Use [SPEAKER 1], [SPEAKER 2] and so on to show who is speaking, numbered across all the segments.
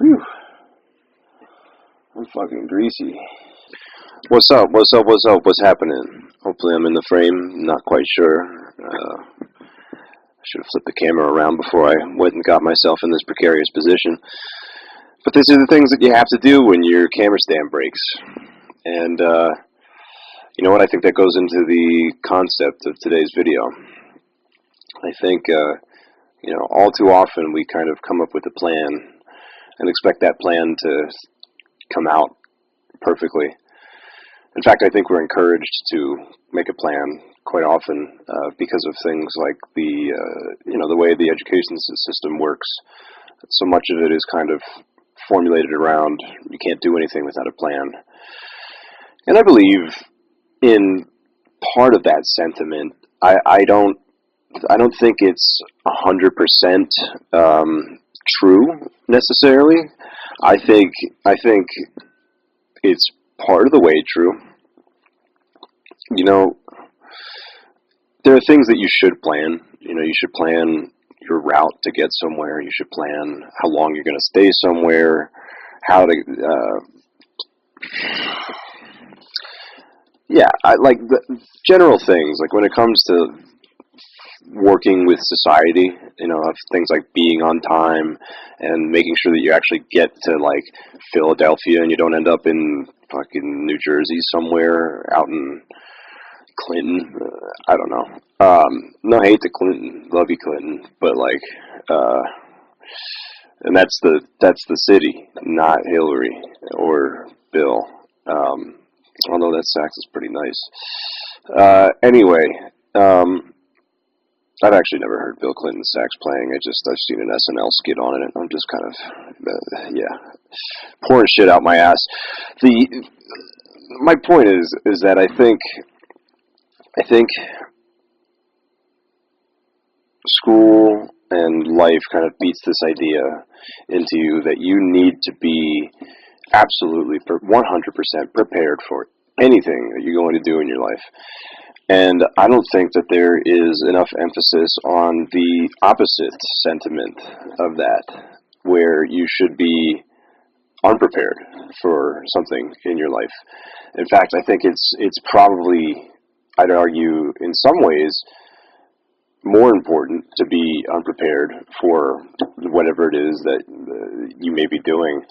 [SPEAKER 1] Whew, I'm fucking greasy. What's up? What's up? What's up? What's happening? Hopefully I'm in the frame. Not quite sure. I should have flipped the camera around before I went and got myself in this precarious position. But these are the things that you have to do when your camera stand breaks. And you know what? I think that goes into the concept of today's video. I think, all too often we kind of come up with a plan and expect that plan to come out perfectly. In fact, I think we're encouraged to make a plan quite often because of things like the way the education system works. So much of it is kind of formulated around you can't do anything without a plan. And I believe in part of that sentiment. I don't think it's 100% true necessarily. I think it's part of the way true. There are things that you should plan. You should plan your route to get somewhere. You should plan how long you're going to stay somewhere, how to I like the general things, like when it comes to working with society, things like being on time and making sure that you actually get to like Philadelphia and you don't end up in fucking New Jersey somewhere out in Clinton. I don't know. No hate to Clinton, love you Clinton, but like, and that's the city, not Hillary or Bill. Although that sax is pretty nice. Anyway, I've actually never heard Bill Clinton's sax playing. I've seen an SNL skit on it, and I'm just kind of, pouring shit out my ass. My point is that I think school and life kind of beats this idea into you that you need to be absolutely 100% prepared for anything that you're going to do in your life. And I don't think that there is enough emphasis on the opposite sentiment of that, where you should be unprepared for something in your life. In fact, I think it's probably, I'd argue, in some ways, more important to be unprepared for whatever it is that you may be doing.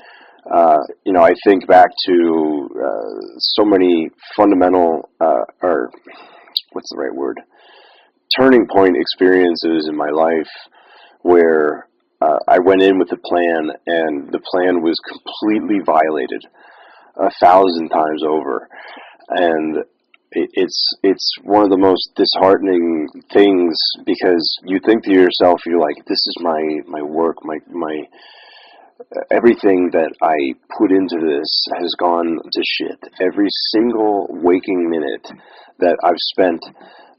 [SPEAKER 1] I think back to so many fundamental, or what's the right word, turning point experiences in my life where I went in with a plan and the plan was completely violated 1,000 times over. And it's one of the most disheartening things, because you think to yourself, you're like, this is my work, my everything that I put into this has gone to shit. Every single waking minute that I've spent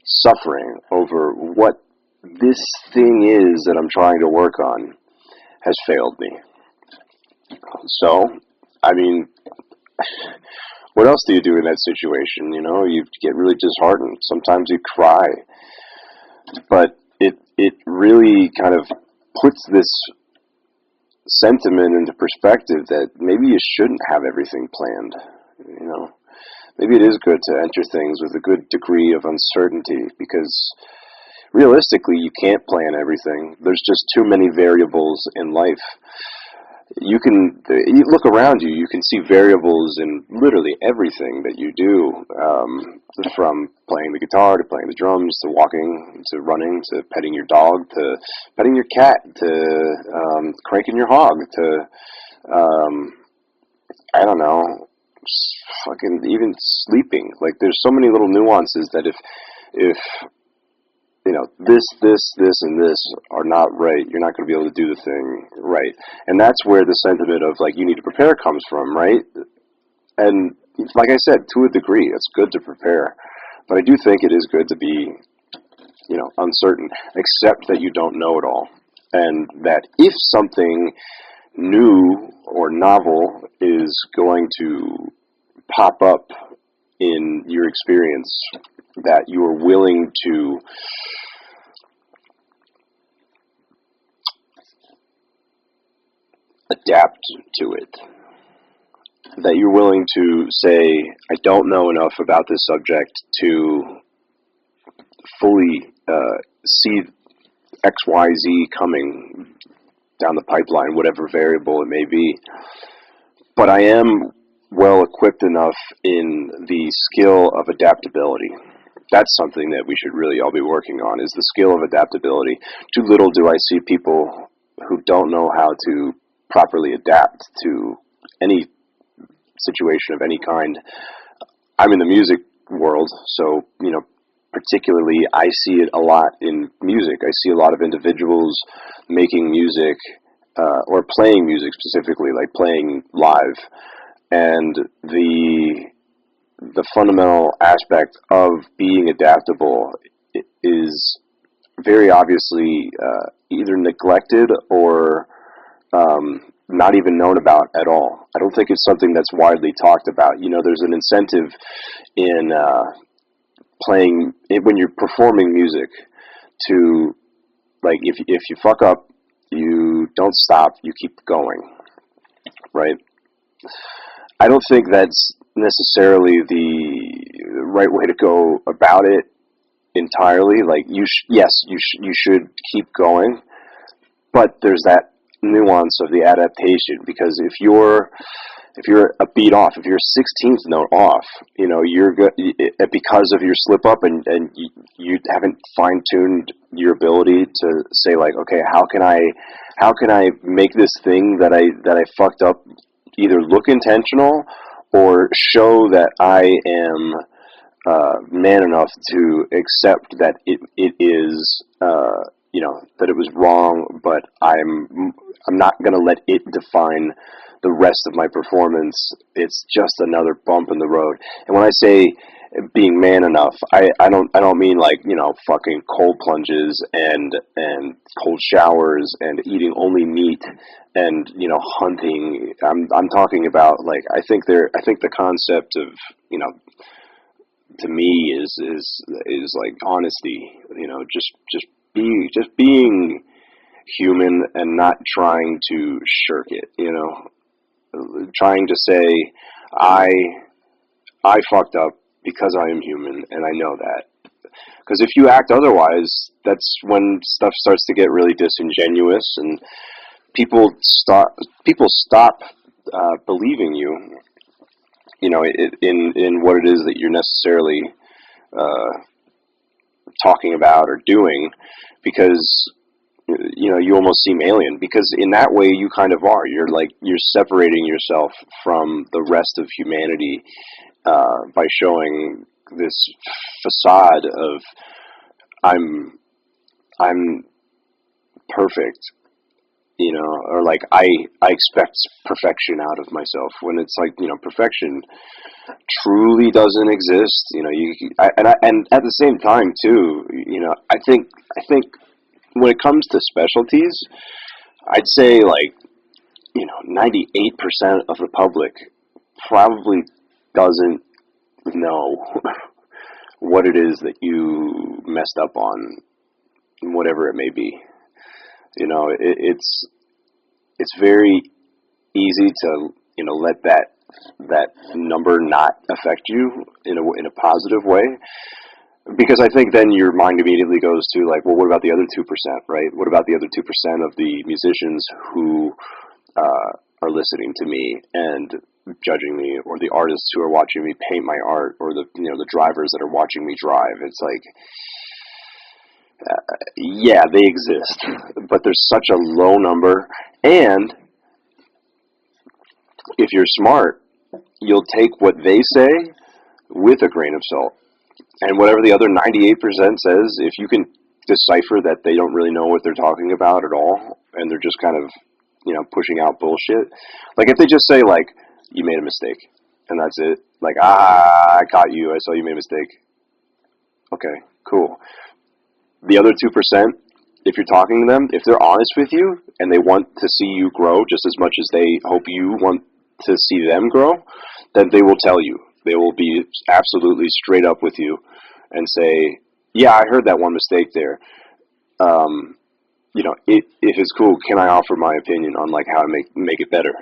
[SPEAKER 1] suffering over what this thing is that I'm trying to work on has failed me. So, I mean, what else do you do in that situation? You get really disheartened. Sometimes you cry. But it really kind of puts this sentiment into perspective that maybe you shouldn't have everything planned. Maybe it is good to enter things with a good degree of uncertainty, because realistically you can't plan everything. There's just too many variables in life. You look around you, you can see variables in literally everything that you do, from playing the guitar to playing the drums to walking to running to petting your dog to petting your cat to cranking your hog to I don't know, fucking even sleeping. Like, there's so many little nuances that if this, and this are not right, you're not going to be able to do the thing right. And that's where the sentiment of, like, you need to prepare comes from, right? And like I said, to a degree, it's good to prepare. But I do think it is good to be, uncertain, except that you don't know it all. And that if something new or novel is going to pop up in your experience, that you are willing to adapt to it. That you're willing to say, I don't know enough about this subject to fully see X, Y, Z coming down the pipeline, whatever variable it may be. But I am well equipped enough in the skill of adaptability. That's something that we should really all be working on, is the skill of adaptability. Too little do I see people who don't know how to properly adapt to any situation of any kind. I'm in the music world, so, particularly I see it a lot in music. I see a lot of individuals making music, or playing music specifically, like playing live. And the fundamental aspect of being adaptable is very obviously either neglected or not even known about at all. I don't think it's something that's widely talked about. There's an incentive in playing when you're performing music to, like, if you fuck up, you don't stop, you keep going, right? I don't think that's necessarily the right way to go about it entirely. Like, you should keep going, but there's that nuance of the adaptation, because if you're a beat off, if you're a 16th note off, you're good because of your slip up, and you haven't fine tuned your ability to say, like, okay, how can I make this thing that I fucked up either look intentional or show that I am man enough to accept that it is that it was wrong, but I'm not going to let it define the rest of my performance. It's just another bump in the road. And when I say being man enough, I don't mean like, fucking cold plunges and cold showers and eating only meat and, hunting. I'm talking about, like, I think the concept of, to me is like honesty, just being human and not trying to shirk it, trying to say, I fucked up because I am human and I know that. Because if you act otherwise, that's when stuff starts to get really disingenuous, and people stop believing you, in what it is that you're necessarily talking about or doing, because you almost seem alien, because in that way you kind of are. You're separating yourself from the rest of humanity by showing this facade of I'm perfect, or like I expect perfection out of myself, when it's like, perfection truly doesn't exist. And at the same time too, I think when it comes to specialties, I'd say, like, 98% of the public probably doesn't know what it is that you messed up on, whatever it may be. It's very easy to, let that number not affect you in a positive way. Because I think then your mind immediately goes to, like, well, what about the other 2%, right? What about the other 2% of the musicians who are listening to me and judging me, or the artists who are watching me paint my art, or the drivers that are watching me drive? It's like, yeah, they exist, but there's such a low number, and if you're smart, you'll take what they say with a grain of salt. And whatever the other 98% says, if you can decipher that they don't really know what they're talking about at all, and they're just kind of, pushing out bullshit. Like, if they just say, like, you made a mistake, and that's it. Like, I caught you, I saw you made a mistake. Okay, cool. The other 2%, if you're talking to them, if they're honest with you, and they want to see you grow just as much as they hope you want to see them grow, then they will tell you. They will be absolutely straight up with you and say, yeah, I heard that one mistake there. if it's cool, can I offer my opinion on like how to make it better?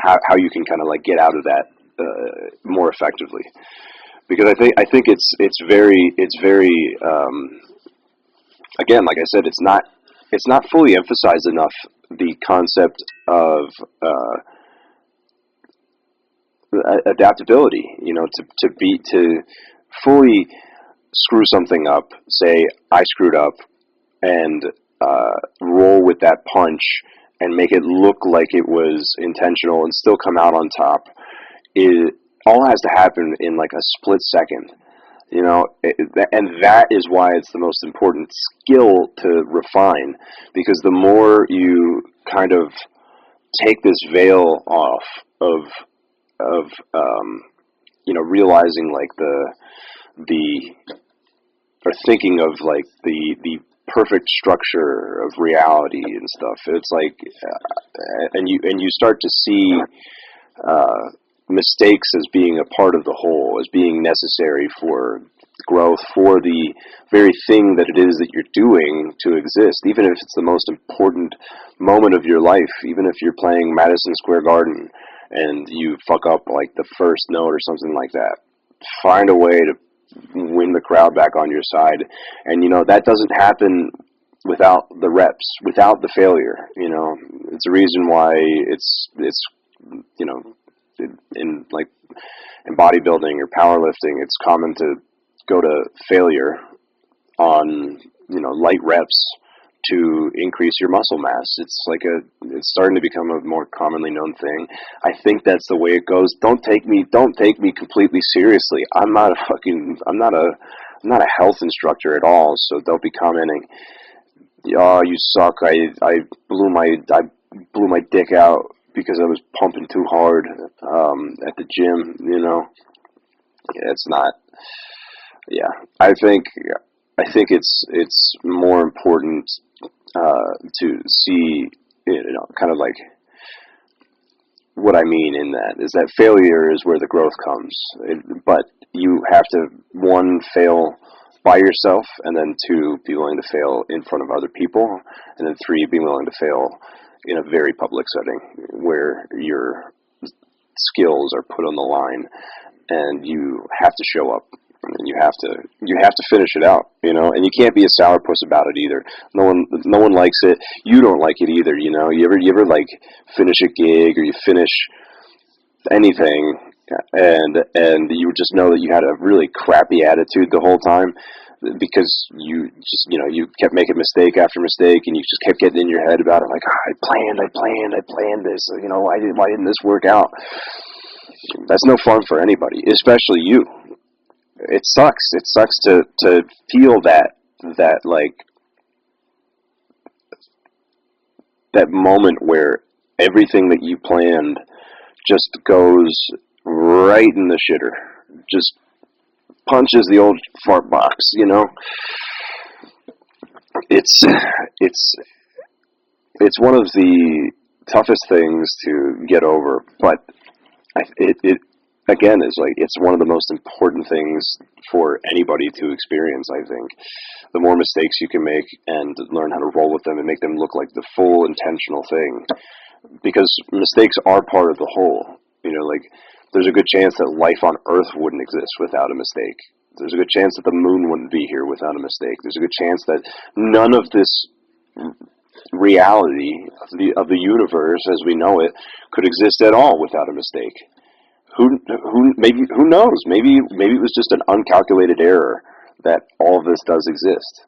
[SPEAKER 1] How you can kind of like get out of that more effectively. Because I think it's very again, like I said, it's not fully emphasized enough, the concept of adaptability. To fully screw something up, say I screwed up, and roll with that punch and make it look like it was intentional and still come out on top. It all has to happen in like a split second. And that is why it's the most important skill to refine, because the more you kind of take this veil off of realizing like the or thinking of like the perfect structure of reality and stuff. It's like, and you start to see mistakes as being a part of the whole, as being necessary for growth, for the very thing that it is that you're doing to exist. Even if it's the most important moment of your life, even if you're playing Madison Square Garden and you fuck up like the first note or something like that, find a way to win the crowd back on your side. And that doesn't happen without the reps, without the failure. It's a reason why it's in like in bodybuilding or powerlifting, it's common to go to failure on light reps to increase your muscle mass. It's starting to become a more commonly known thing. I think that's the way it goes. Don't take me completely seriously. I'm not a health instructor at all, so don't be commenting, "Oh, you suck. I blew my dick out because I was pumping too hard at the gym." It's not. Yeah, I think it's more important to see, kind of like what I mean in that is that failure is where the growth comes. But you have to, one, fail by yourself, and then two, be willing to fail in front of other people, and then three, be willing to fail in a very public setting where your skills are put on the line, and you have to show up. And you have to finish it out, and you can't be a sourpuss about it either. No one likes it. You don't like it either, You ever like finish a gig, or you finish anything, and you just know that you had a really crappy attitude the whole time, because you just you kept making mistake after mistake, and you just kept getting in your head about it, like, I planned this, why didn't this work out? That's no fun for anybody, especially you. It sucks. It sucks to feel that like that moment where everything that you planned just goes right in the shitter. Just punches the old fart box, It's one of the toughest things to get over, but it again, it's one of the most important things for anybody to experience. I think the more mistakes you can make and learn how to roll with them and make them look like the full intentional thing, because mistakes are part of the whole. Like, there's a good chance that life on Earth wouldn't exist without a mistake. There's a good chance that the moon wouldn't be here without a mistake. There's a good chance that none of this reality of the universe as we know it could exist at all without a mistake. Who knows? Maybe it was just an uncalculated error that all of this does exist.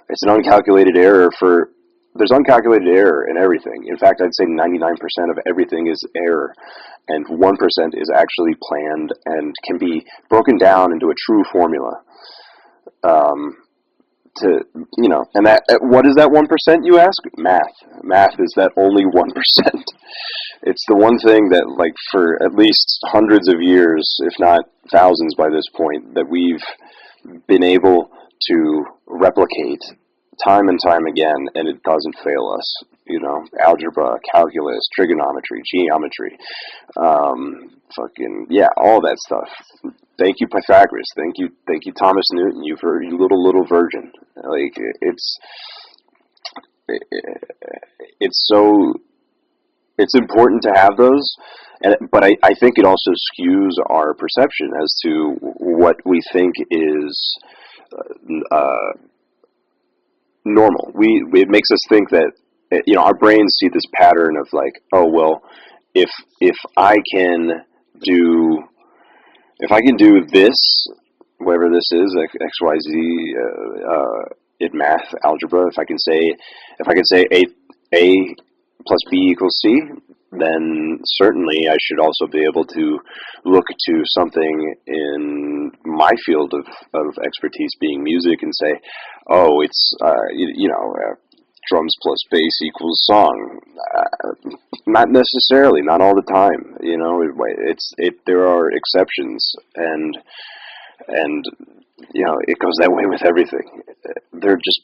[SPEAKER 1] It's an uncalculated error there's uncalculated error in everything. In fact, I'd say 99% of everything is error, and 1% is actually planned and can be broken down into a true formula. And what is that 1%, you ask? Math is that only 1%. It's the one thing that, like, for at least hundreds of years, if not thousands by this point, that we've been able to replicate time and time again, and it doesn't fail us. Algebra, calculus, trigonometry, geometry, all that stuff. Thank you, Pythagoras. Thank you, Thomas Newton. You little virgin. Like, it's so it's important to have those, but I think it also skews our perception as to what we think is uh, normal. It makes us think that our brains see this pattern of like, oh well, if if I can do if I can do this, whatever this is, X Y Z, in math, algebra, if I can say a plus b equals c, then certainly I should also be able to look to something in my field of expertise, being music, and say, oh, it's drums plus bass equals song. Not necessarily, not all the time. There are exceptions, and it goes that way with everything. There are just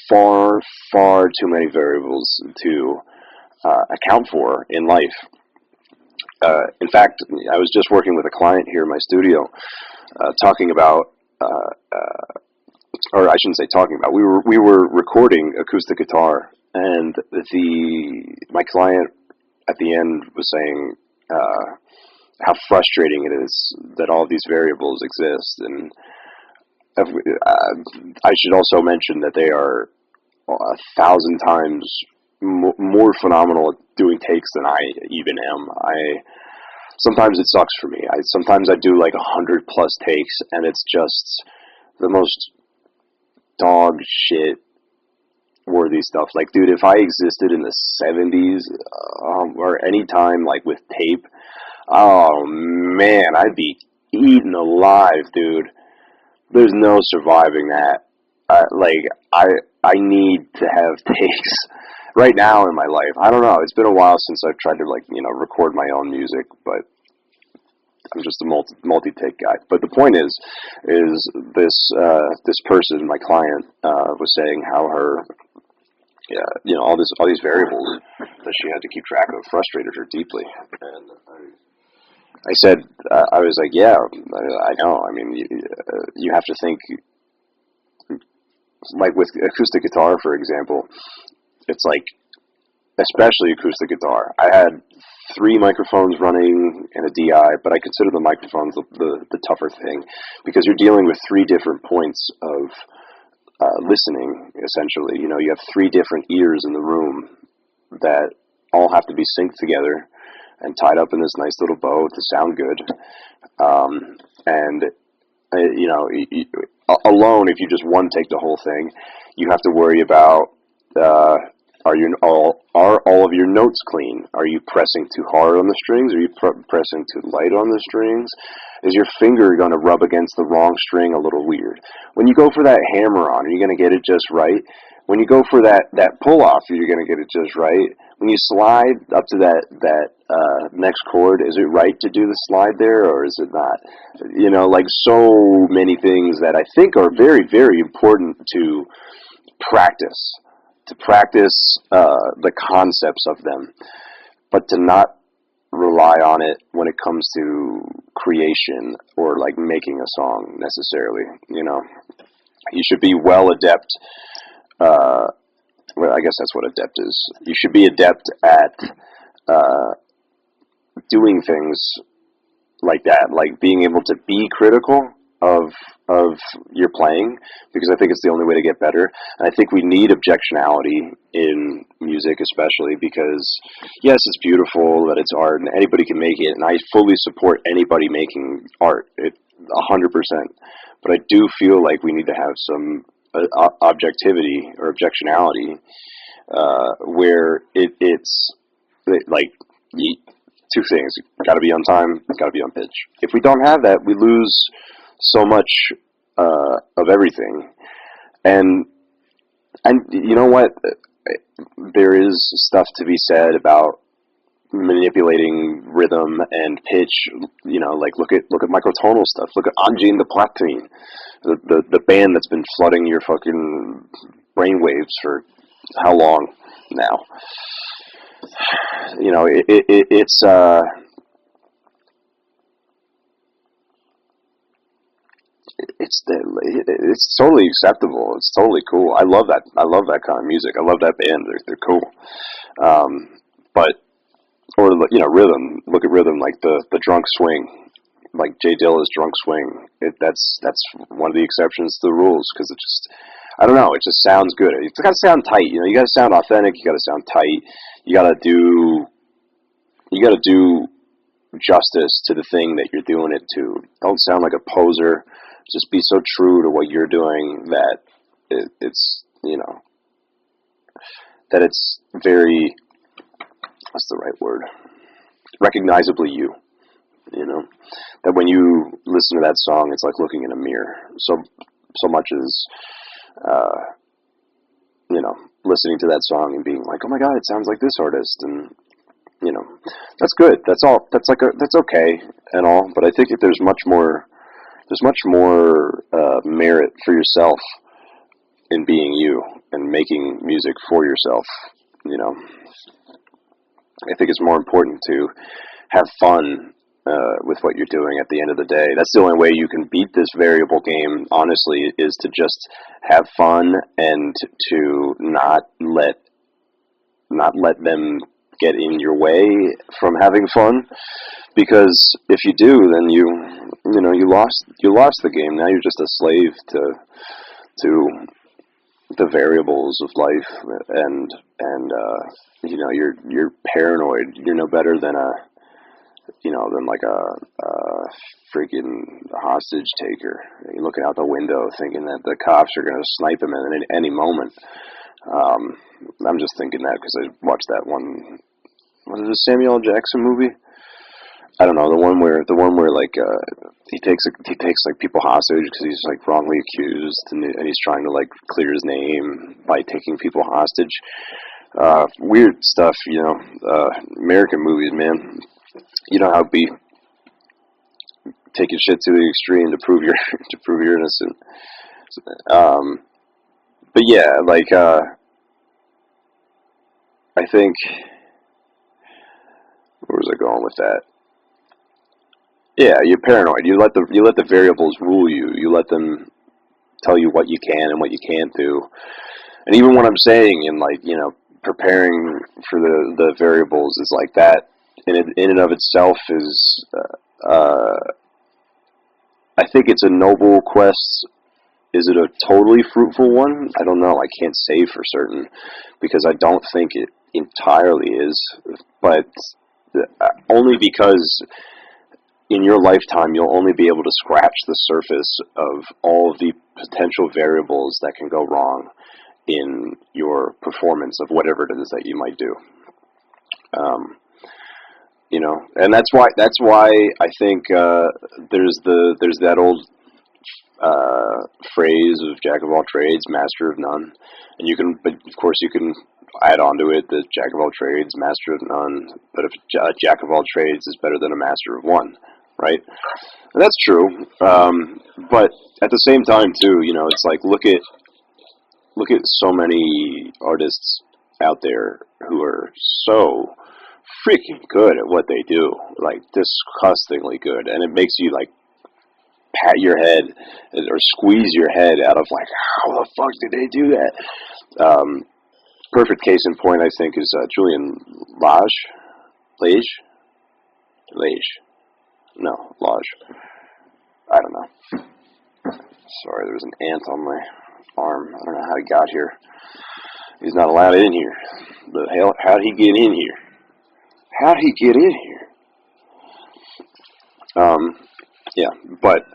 [SPEAKER 1] far, far too many variables to account for in life. In fact, I was just working with a client here in my studio, talking about, or I shouldn't say talking about. We were recording acoustic guitar, and my client at the end was saying how frustrating it is that all these variables exist, and I should also mention that they are 1,000 times more phenomenal at doing takes than I even am. Sometimes it sucks for me. Sometimes I do like 100+ takes, and it's just the most dog shit worthy stuff. Like, dude, if I existed in the 70s, or any time like with tape, oh man, I'd be eaten alive, dude. There's no surviving that. Like, I need to have takes right now in my life. I don't know. It's been a while since I've tried to record my own music, but I'm just a multi-take guy. But the point is this person, my client, was saying how her, all these variables that she had to keep track of frustrated her deeply. And I said, I was like, yeah, I know. I mean, you have to think, like with acoustic guitar, for example. It's like, especially acoustic guitar. I had 3 microphones running and a DI, but I consider the microphones the tougher thing, because you're dealing with 3 different points of listening, essentially. You have 3 different ears in the room that all have to be synced together and tied up in this nice little bow to sound good. And alone, if you just one take the whole thing, you have to worry about, are all of your notes clean? Are you pressing too hard on the strings? Are you pressing too light on the strings? Is your finger going to rub against the wrong string a little weird? When you go for that hammer on, are you going to get it just right? When you go for that pull off, you're going to get it just right. When you slide up to that next chord, is it right to do the slide there, or is it not? Like so many things that I think are very, very important to practice. To practice the concepts of them, but to not rely on it when it comes to creation or like making a song necessarily. You should be well adept. Well, I guess that's what adept is. You should be adept at doing things like that, like being able to be critical of your playing, because I think it's the only way to get better. And I think we need objectionality in music, especially because, yes, it's beautiful that it's art and anybody can make it, and I fully support anybody making art, 100%. But I do feel like we need to have some objectivity or objectionality, where it's like, 2 things: got to be on time, got to be on pitch. If we don't have that, we lose so much of everything. And you know what? There is stuff to be said about manipulating rhythm and pitch. Like look at microtonal stuff. Look at Angine the Platine, the band that's been flooding your fucking brainwaves for how long now? it's totally acceptable. It's totally cool. I love that. I love that kind of music. I love that band. They're cool. But or rhythm. Look at rhythm, like the drunk swing, like Jay Dilla's drunk swing. That's one of the exceptions to the rules because it just I don't know. It just sounds good. It's got to sound tight. You got to sound authentic. You got to sound tight. You got to do justice to the thing that you're doing it to. Don't sound like a poser. Just be so true to what you're doing that it's that it's very, what's the right word? Recognizably you. That when you listen to that song, it's like looking in a mirror. So much as listening to that song and being like, oh my god, it sounds like this artist, and that's good. That's all. That's okay and all. But I think if there's much more merit for yourself in being you and making music for yourself. I think it's more important to have fun with what you're doing at the end of the day. That's the only way you can beat this variable game, honestly, is to just have fun and to not let them get in your way from having fun. Because if you do, then you lost the game. Now you're just a slave to the variables of life, and you're paranoid. You're no better than like a freaking hostage taker. You're looking out the window thinking that the cops are going to snipe him at any moment. I'm just thinking that because I watched that one. Was it a Samuel L. Jackson movie? I don't know, the one where like he takes like people hostage because he's like wrongly accused, and he's trying to like clear his name by taking people hostage. Weird stuff, American movies, man. You know how it be, taking shit to the extreme to prove you're innocent. But yeah, like I think, where was I going with that? Yeah, you're paranoid. You let the variables rule you. You let them tell you what you can and what you can't do. And even what I'm saying in like preparing for the variables is like that in and of itself is I think it's a noble quest. Is it a totally fruitful one? I don't know. I can't say for certain because I don't think it entirely is, but only because in your lifetime you'll only be able to scratch the surface of all of the potential variables that can go wrong in your performance of whatever it is that you might do. And that's why I think there's that old phrase of jack of all trades, master of none, but of course you can add on to it the jack of all trades, master of none. But if a jack of all trades is better than a master of one, right? And that's true. But at the same time, too, it's like look at so many artists out there who are so freaking good at what they do, like disgustingly good, and it makes you like pat your head or squeeze your head out of like, how the fuck did they do that? Perfect case in point, I think, is Julian Lage. No, Lage. I don't know. Sorry, there was an ant on my arm. I don't know how he got here. He's not allowed in here. But hell, how'd he get in here? How'd he get in here? Yeah, but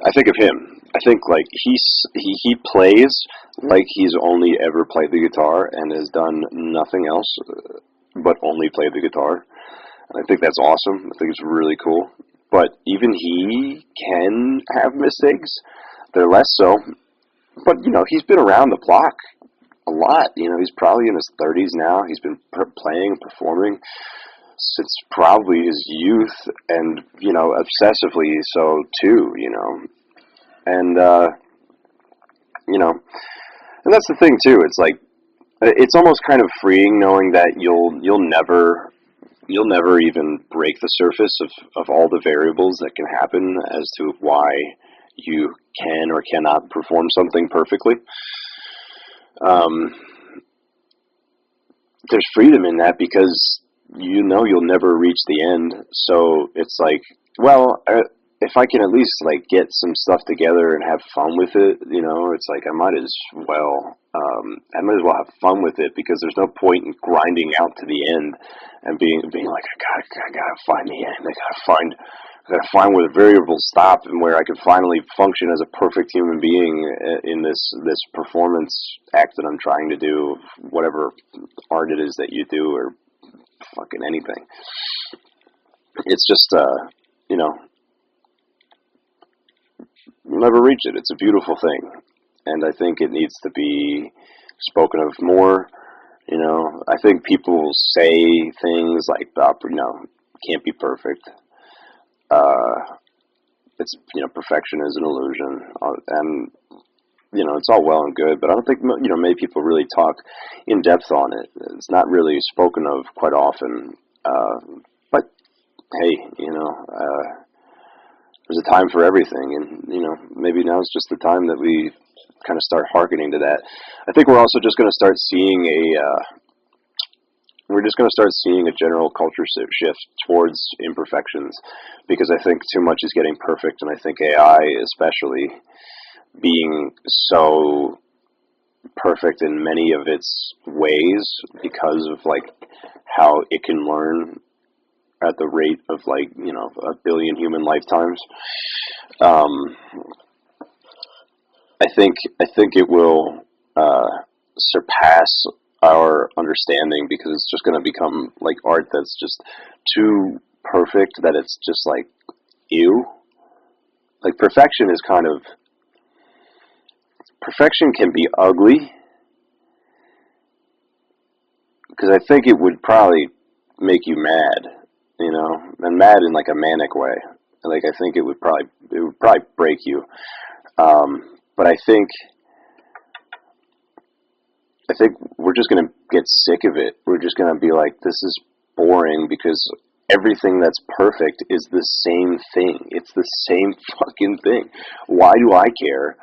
[SPEAKER 1] I think of him. I think like he plays like he's only ever played the guitar and has done nothing else but only played the guitar. And I think that's awesome. I think it's really cool. But even he can have mistakes. They're less so. But he's been around the block a lot. He's probably in his 30s now. He's been playing and performing since probably his youth, and obsessively so too. And and that's the thing too. It's like it's almost kind of freeing knowing that you'll never even break the surface of all the variables that can happen as to why you can or cannot perform something perfectly. Um, there's freedom in that because you know you'll never reach the end. So it's like, well, if I can at least like get some stuff together and have fun with it, it's like I might as well. I might as well have fun with it because there's no point in grinding out to the end and being like I gotta find the end. I gotta find where the variables stop and where I can finally function as a perfect human being in this performance act that I'm trying to do, whatever art it is that you do, or fucking anything. It's just you'll never reach it. It's a beautiful thing, and I think it needs to be spoken of more. I think people say things like, can't be perfect. It's perfection is an illusion, and it's all well and good, but I don't think many people really talk in depth on it. It's not really spoken of quite often. But hey, there's a time for everything, and maybe now is just the time that we kind of start hearkening to that. I think we're also just going to start seeing a general culture shift towards imperfections, because I think too much is getting perfect, and I think AI, especially, being so perfect in many of its ways because of like how it can learn at the rate of like 1 billion human lifetimes. I think it will surpass our understanding, because it's just going to become like art that's just too perfect that it's just like ew. Like perfection can be ugly, because I think it would probably make you mad, and mad in like a manic way. Like I think it would probably break you. But I think we're just gonna get sick of it. We're just gonna be like, this is boring, because everything that's perfect is the same thing. It's the same fucking thing. Why do I care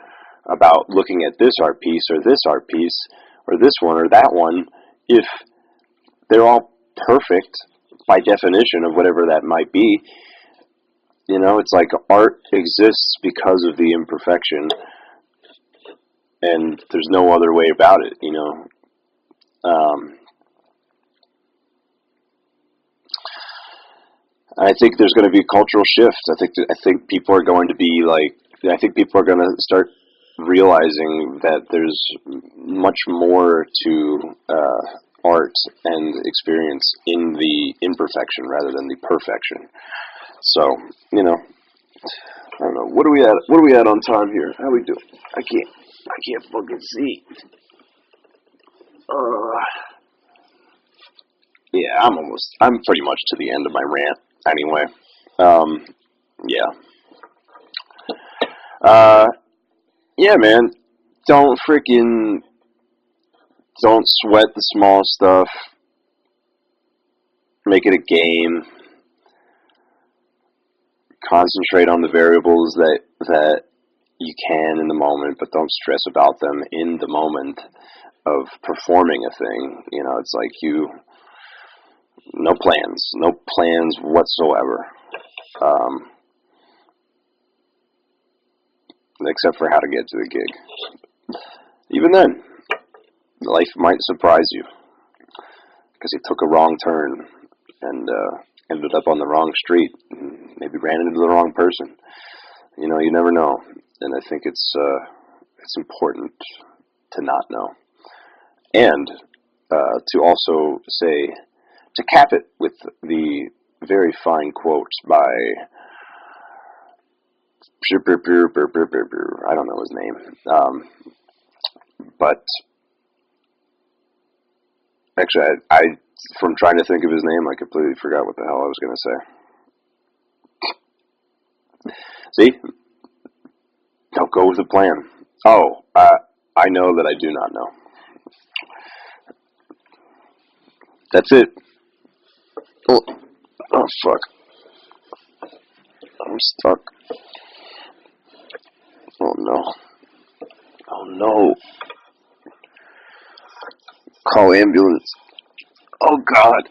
[SPEAKER 1] about looking at this art piece or this art piece or this one or that one if they're all perfect by definition of whatever that might be? It's like art exists because of the imperfection, and there's no other way about it. I think there's going to be a cultural shift. I think people are going to be like, I think people are going to start realizing that there's much more to art and experience in the imperfection rather than the perfection. So, I don't know. What are we at on time here? How we do? I can't fucking see. Yeah, I'm pretty much to the end of my rant anyway. Yeah. Yeah, man. Don't sweat the small stuff. Make it a game. Concentrate on the variables that you can in the moment, but don't stress about them in the moment of performing a thing. It's like no plans whatsoever, except for how to get to the gig. Even then, life might surprise you, because you took a wrong turn and ended up on the wrong street, and maybe ran into the wrong person. You never know, and I think it's important to not know, and to also say, to cap it with the very fine quotes by I don't know his name, but actually I from trying to think of his name, I completely forgot what the hell I was going to say. See? Don't go with the plan. Oh, I know that I do not know. That's it. Oh fuck. I'm stuck. call ambulance. Oh God.